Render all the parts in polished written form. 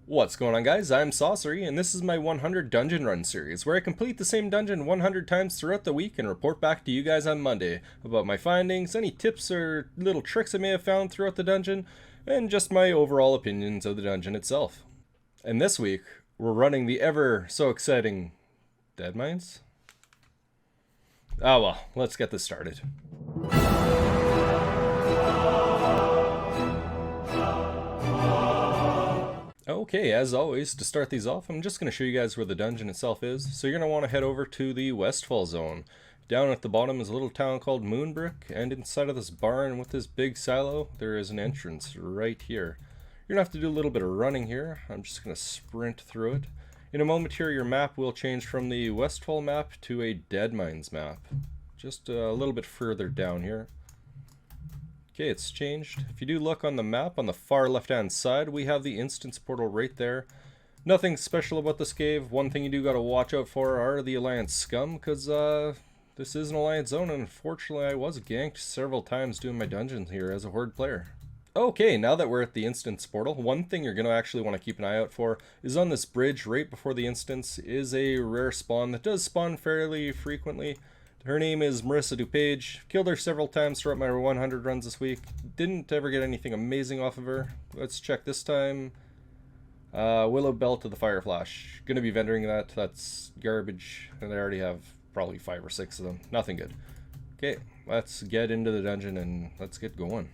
What's going on, guys? I'm TooSaucery, and this is my 100 dungeon run series, where I complete the same dungeon 100 times throughout the week and report back to you guys on Monday about my findings, any tips or little tricks I may have found throughout the dungeon, and just my overall opinions of the dungeon itself. And this week, we're running the ever so exciting Deadmines? Ah well, let's get this started. Okay, as always, to start these off, I'm just going to show you guys where the dungeon itself is. So you're going to want to head over to the Westfall zone. Down at the bottom is a little town called Moonbrook, and inside of this barn with this big silo, there is an entrance right here. You're going to have to do a little bit of running here. I'm just going to sprint through it. In a moment here, your map will change from the Westfall map to a Deadmines map. Just a little bit further down here. Okay, it's changed. If you do look on the map on the far left-hand side, we have the instance portal right there. Nothing special about this cave. One thing you do got to watch out for are the Alliance scum, because this is an Alliance zone, and unfortunately I was ganked several times doing my dungeons here as a Horde player. Okay, now that we're at the instance portal, one thing you're going to actually want to keep an eye out for is on this bridge right before the instance is a rare spawn that does spawn fairly frequently. Her name is Marissa DuPage. Killed her several times throughout my 100 runs this week. Didn't ever get anything amazing off of her. Let's check this time. Willow Belt of the Fire Flash. Gonna be vendoring that. That's garbage. And I already have probably 5 or 6 of them. Nothing good. Okay, let's get into the dungeon and let's get going.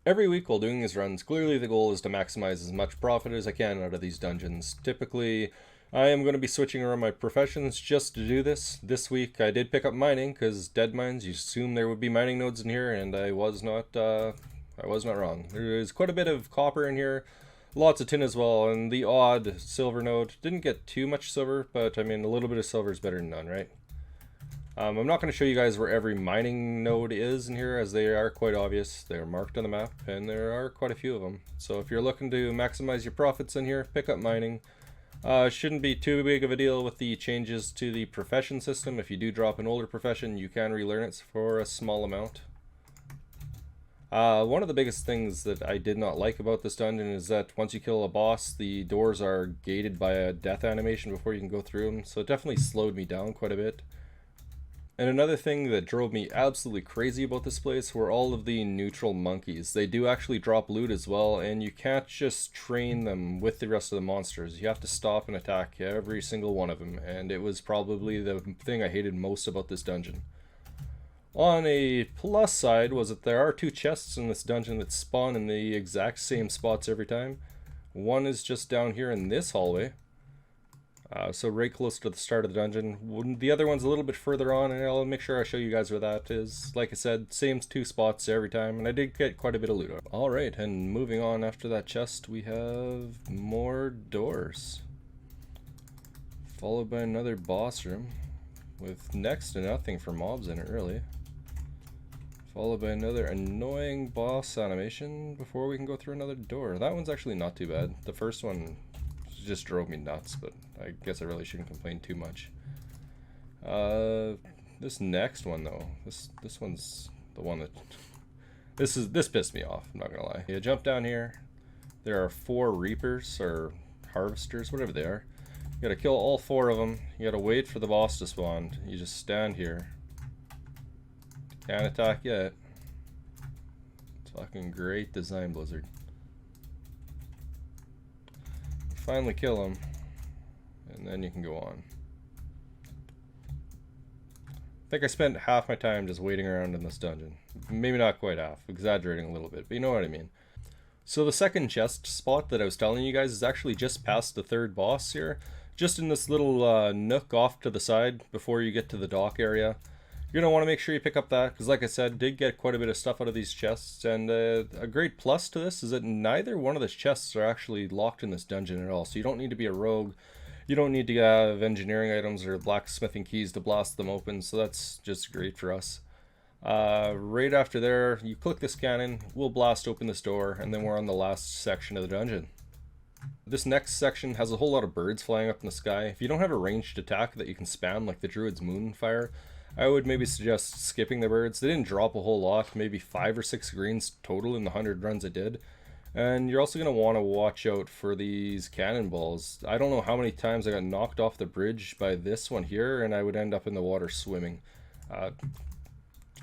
Every week while doing these runs, clearly the goal is to maximize as much profit as I can out of these dungeons. Typically, I am going to be switching around my professions just to do this. This week I did pick up mining because Deadmines, you assume there would be mining nodes in here, and I was not wrong. There is quite a bit of copper in here, lots of tin as well, and the odd silver node. Didn't get too much silver, but I mean a little bit of silver is better than none, right? I'm not going to show you guys where every mining node is in here, as they are quite obvious. They're marked on the map, and there are quite a few of them. So if you're looking to maximize your profits in here, pick up mining. Shouldn't be too big of a deal with the changes to the profession system. If you do drop an older profession, you can relearn it for a small amount. One of the biggest things that I did not like about this dungeon is that once you kill a boss, the doors are gated by a death animation before you can go through them, so it definitely slowed me down quite a bit. And another thing that drove me absolutely crazy about this place were all of the neutral monkeys. They do actually drop loot as well, and you can't just train them with the rest of the monsters. You have to stop and attack every single one of them, and it was probably the thing I hated most about this dungeon. On a plus side was that there are 2 chests in this dungeon that spawn in the exact same spots every time. One is just down here in this hallway. So right close to the start of the dungeon. The other one's a little bit further on, and I'll make sure I show you guys where that is. Like I said, same 2 spots every time, and I did get quite a bit of loot. Alright, and moving on after that chest, we have more doors. Followed by another boss room, with next to nothing for mobs in it, really. Followed by another annoying boss animation before we can go through another door. That one's actually not too bad. The first one just drove me nuts, but I guess I really shouldn't complain too much. This next one though, this one's the one that this pissed me off, I'm not gonna lie. You jump down here, there are 4 reapers or harvesters, whatever they are. You gotta kill all 4 of them. You gotta wait for the boss to spawn. You just stand here. Can't attack yet. It's fucking great design, Blizzard. Finally kill him, and then you can go on. I think I spent half my time just waiting around in this dungeon. Maybe not quite half, exaggerating a little bit, but you know what I mean. So the second chest spot that I was telling you guys is actually just past the 3rd boss here. Just in this little nook off to the side before you get to the dock area. You're going to want to make sure you pick up that, because like I said, did get quite a bit of stuff out of these chests, and a great plus to this is that neither one of the chests are actually locked in this dungeon at all, so you don't need to be a rogue, you don't need to have engineering items or blacksmithing keys to blast them open, so that's just great for us. Right after there, you click this cannon, we'll blast open this door, and then we're on the last section of the dungeon. This next section has a whole lot of birds flying up in the sky. If you don't have a ranged attack that you can spam like the Druid's Moonfire, I would maybe suggest skipping the birds. They didn't drop a whole lot, maybe 5 or 6 greens total in the 100 runs I did. And you're also going to want to watch out for these cannonballs. I don't know how many times I got knocked off the bridge by this one here, and I would end up in the water swimming.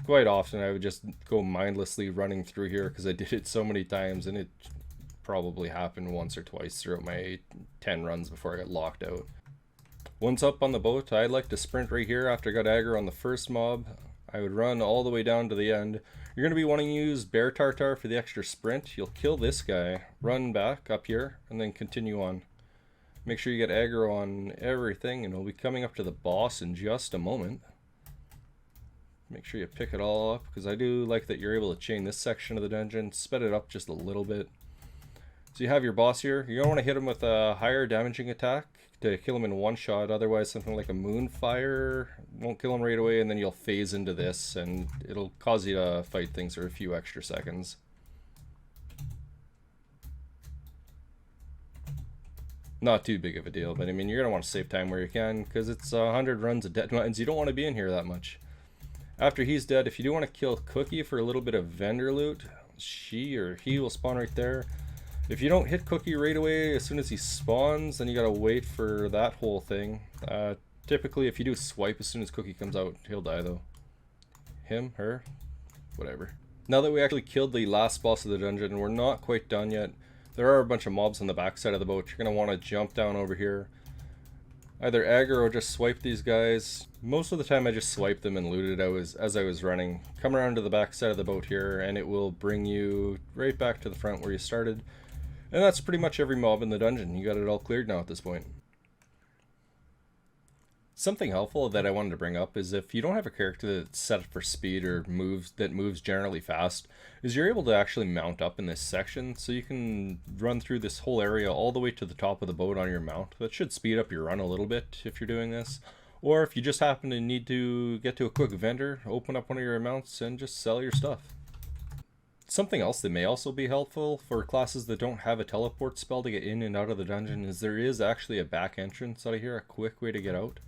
Quite often I would just go mindlessly running through here because I did it so many times, and it probably happened once or twice throughout my 10 runs before I got locked out. Once up on the boat, I'd like to sprint right here after I got aggro on the first mob. I would run all the way down to the end. You're going to be wanting to use Bear Tartar for the extra sprint. You'll kill this guy, run back up here, and then continue on. Make sure you get aggro on everything, and we'll be coming up to the boss in just a moment. Make sure you pick it all up, because I do like that you're able to chain this section of the dungeon, sped it up just a little bit. So you have your boss here. You're going to want to hit him with a higher damaging attack to kill him in one shot. Otherwise, something like a Moonfire won't kill him right away, and then you'll phase into this, and it'll cause you to fight things for a few extra seconds. Not too big of a deal, but I mean, you're going to want to save time where you can, because it's 100 runs of Deadmines. You don't want to be in here that much. After he's dead, if you do want to kill Cookie for a little bit of vendor loot, she or he will spawn right there. If you don't hit Cookie right away as soon as he spawns, then you gotta wait for that whole thing. Typically, if you do a swipe as soon as Cookie comes out, he'll die though. Him, her, whatever. Now that we actually killed the last boss of the dungeon, we're not quite done yet. There are a bunch of mobs on the back side of the boat. You're gonna want to jump down over here. Either aggro or just swipe these guys. Most of the time I just swipe them and looted as I was running. Come around to the back side of the boat here, and it will bring you right back to the front where you started. And that's pretty much every mob in the dungeon. You got it all cleared now at this point. Something helpful that I wanted to bring up is if you don't have a character that's set up for speed or moves generally fast, is you're able to actually mount up in this section, so you can run through this whole area all the way to the top of the boat on your mount. That should speed up your run a little bit if you're doing this. Or if you just happen to need to get to a quick vendor, open up one of your mounts and just sell your stuff. Something else that may also be helpful for classes that don't have a teleport spell to get in and out of the dungeon is there is actually a back entrance out of here, a quick way to get out.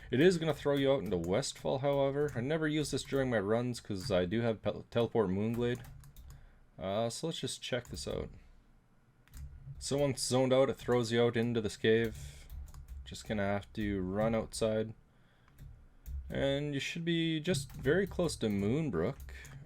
It is going to throw you out into Westfall, however. I never use this during my runs because I do have teleport Moonglade. So let's just check this out. So once zoned out, it throws you out into this cave. Just going to have to run outside. And you should be just very close to Moonbrook.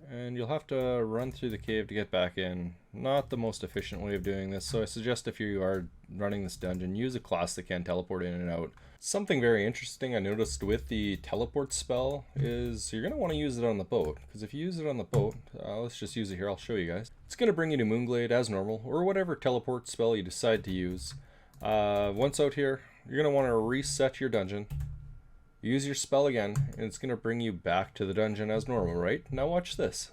And you'll have to run through the cave to get back in. Not the most efficient way of doing this, so I suggest if you are running this dungeon, use a class that can teleport in and out. Something very interesting I noticed with the teleport spell is you're going to want to use it on the boat, because if you use it on the boat, let's just use it here, I'll show you guys. It's going to bring you to Moonglade as normal, or whatever teleport spell you decide to use. Once out here, you're going to want to reset your dungeon. Use your spell again, and it's going to bring you back to the dungeon as normal, right? Now watch this.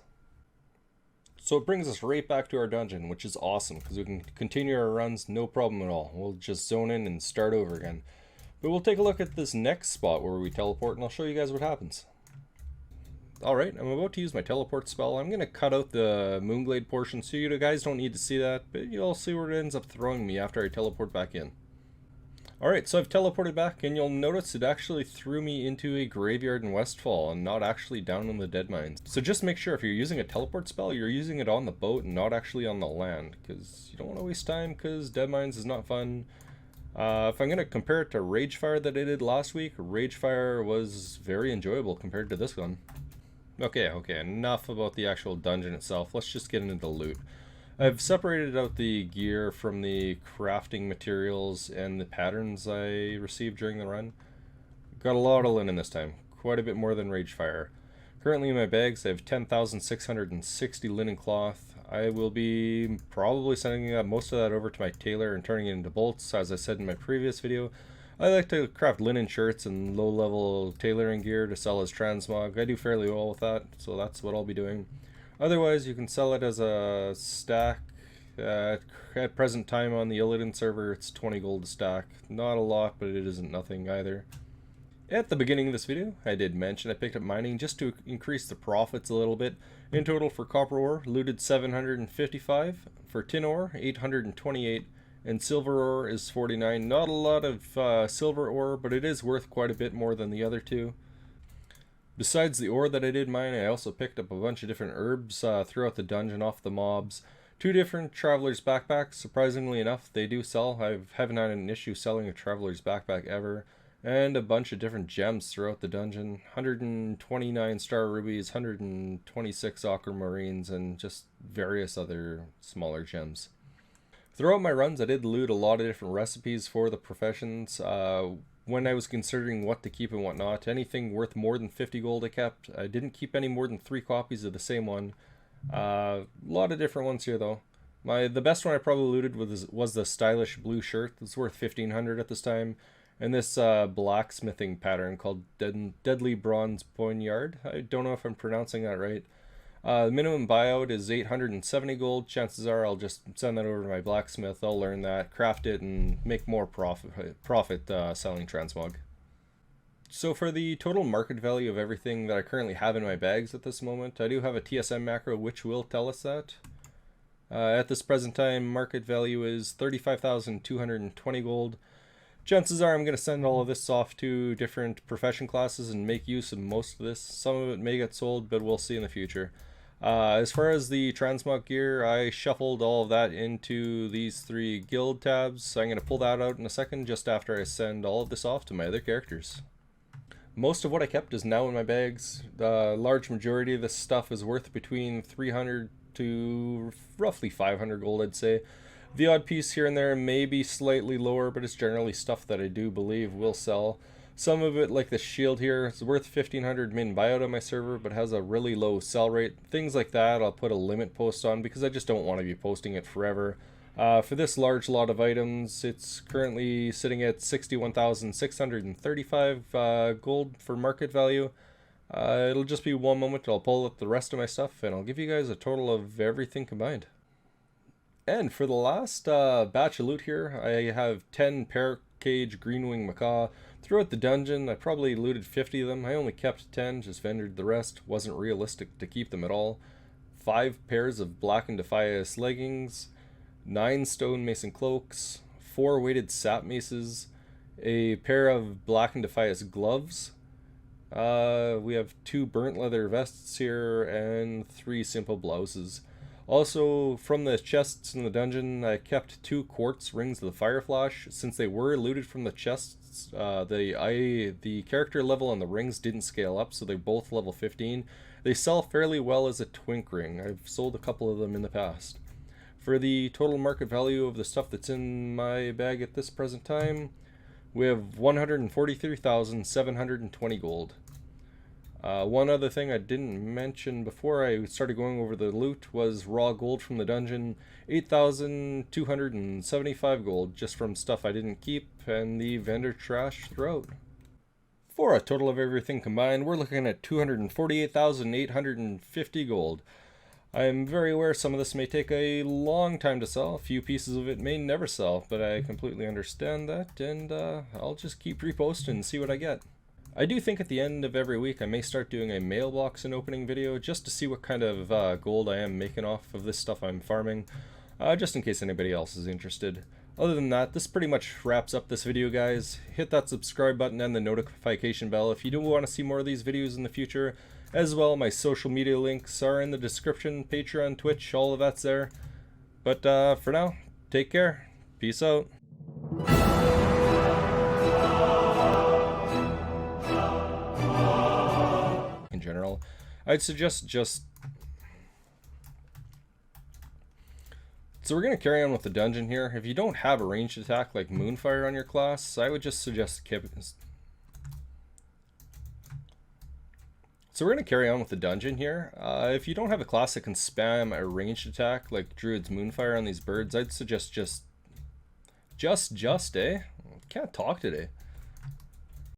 So it brings us right back to our dungeon, which is awesome, because we can continue our runs no problem at all. We'll just zone in and start over again. But we'll take a look at this next spot where we teleport, and I'll show you guys what happens. Alright, I'm about to use my teleport spell. I'm going to cut out the Moonglade portion, so you guys don't need to see that, but you'll see where it ends up throwing me after I teleport back in. Alright, so I've teleported back, and you'll notice it actually threw me into a graveyard in Westfall and not actually down in the Deadmines. So just make sure if you're using a teleport spell, you're using it on the boat and not actually on the land, because you don't want to waste time, because Deadmines is not fun. If I'm going to compare it to Ragefire that I did last week, Ragefire was very enjoyable compared to this one. Okay, enough about the actual dungeon itself. Let's just get into the loot. I've separated out the gear from the crafting materials and the patterns I received during the run. Got a lot of linen this time, quite a bit more than Ragefire. Currently in my bags I have 10,660 linen cloth. I will be probably sending most of that over to my tailor and turning it into bolts. As I said in my previous video, I like to craft linen shirts and low-level tailoring gear to sell as transmog. I do fairly well with that, so that's what I'll be doing. Otherwise, you can sell it as a stack. At present time on the Illidan server, it's 20 gold a stack. Not a lot, but it isn't nothing either. At the beginning of this video, I did mention I picked up mining just to increase the profits a little bit. In total for copper ore, looted 755. For tin ore, 828. And silver ore is 49. Not a lot of silver ore, but it is worth quite a bit more than the other two. Besides the ore that I did mine, I also picked up a bunch of different herbs throughout the dungeon off the mobs. 2 different Traveler's Backpacks. Surprisingly enough, they do sell. I haven't had an issue selling a Traveler's Backpack ever. And a bunch of different gems throughout the dungeon. 129 Star Rubies, 126 Aquamarines, and just various other smaller gems. Throughout my runs, I did loot a lot of different recipes for the professions. When I was considering what to keep and what not, anything worth more than 50 gold I kept. I didn't keep any more than 3 copies of the same one. A lot of different ones here though. The best one I probably looted was the stylish blue shirt. It's worth 1500 at this time. And this blacksmithing pattern called Deadly Bronze Poignard. I don't know if I'm pronouncing that right. The minimum buyout is 870 gold. Chances are I'll just send that over to my blacksmith. I'll learn that, craft it, and make more profit selling transmog. So for the total market value of everything that I currently have in my bags at this moment, I do have a TSM macro which will tell us that. At this present time, market value is 35,220 gold. Chances are I'm going to send all of this off to different profession classes and make use of most of this. Some of it may get sold, but we'll see in the future. As far as the transmog gear, I shuffled all of that into these 3 guild tabs. So I'm going to pull that out in a second just after I send all of this off to my other characters. Most of what I kept is now in my bags. The large majority of this stuff is worth between 300 to roughly 500 gold, I'd say. The odd piece here and there may be slightly lower, but it's generally stuff that I do believe will sell. Some of it, like the shield here, is worth 1500 min buyout on my server, but has a really low sell rate. Things like that I'll put a limit post on because I just don't want to be posting it forever. For this large lot of items, it's currently sitting at 61,635 gold for market value. It'll just be one moment, I'll pull up the rest of my stuff, and I'll give you guys a total of everything combined. And for the last batch of loot here, I have 10 Parrot Cage Greenwing Macaw. Throughout the dungeon, I probably looted 50 of them. I only kept 10, just vendored the rest. Wasn't realistic to keep them at all. 5 pairs of Black and Defias leggings, 9 stone mason cloaks, 4 weighted sap maces, a pair of Black and Defias gloves. We have 2 burnt leather vests here and 3 simple blouses. Also, from the chests in the dungeon, I kept 2 quartz rings of the fire flash. Since they were looted from the chests, the character level on the rings didn't scale up, so they're both level 15. They sell fairly well as a twink ring. I've sold a couple of them in the past. For the total market value of the stuff that's in my bag at this present time, we have 143,720 gold. One other thing I didn't mention before I started going over the loot was raw gold from the dungeon. 8,275 gold just from stuff I didn't keep and the vendor trash throughout. For a total of everything combined, we're looking at 248,850 gold. I am very aware some of this may take a long time to sell. A few pieces of it may never sell, but I completely understand that, and I'll just keep reposting and see what I get. I do think at the end of every week I may start doing a mailbox and opening video just to see what kind of gold I am making off of this stuff I'm farming, just in case anybody else is interested. Other than that, this pretty much wraps up this video, guys. Hit that subscribe button and the notification bell if you do want to see more of these videos in the future. As well, my social media links are in the description, Patron, Twitch, all of that's there. But for now, take care. Peace out. In general, I'd suggest So we're going to carry on with the dungeon here. If you don't have a ranged attack like Moonfire on your class, I would just suggest So we're going to carry on with the dungeon here. If you don't have a class that can spam a ranged attack like Druid's Moonfire on these birds, I'd suggest Can't talk today.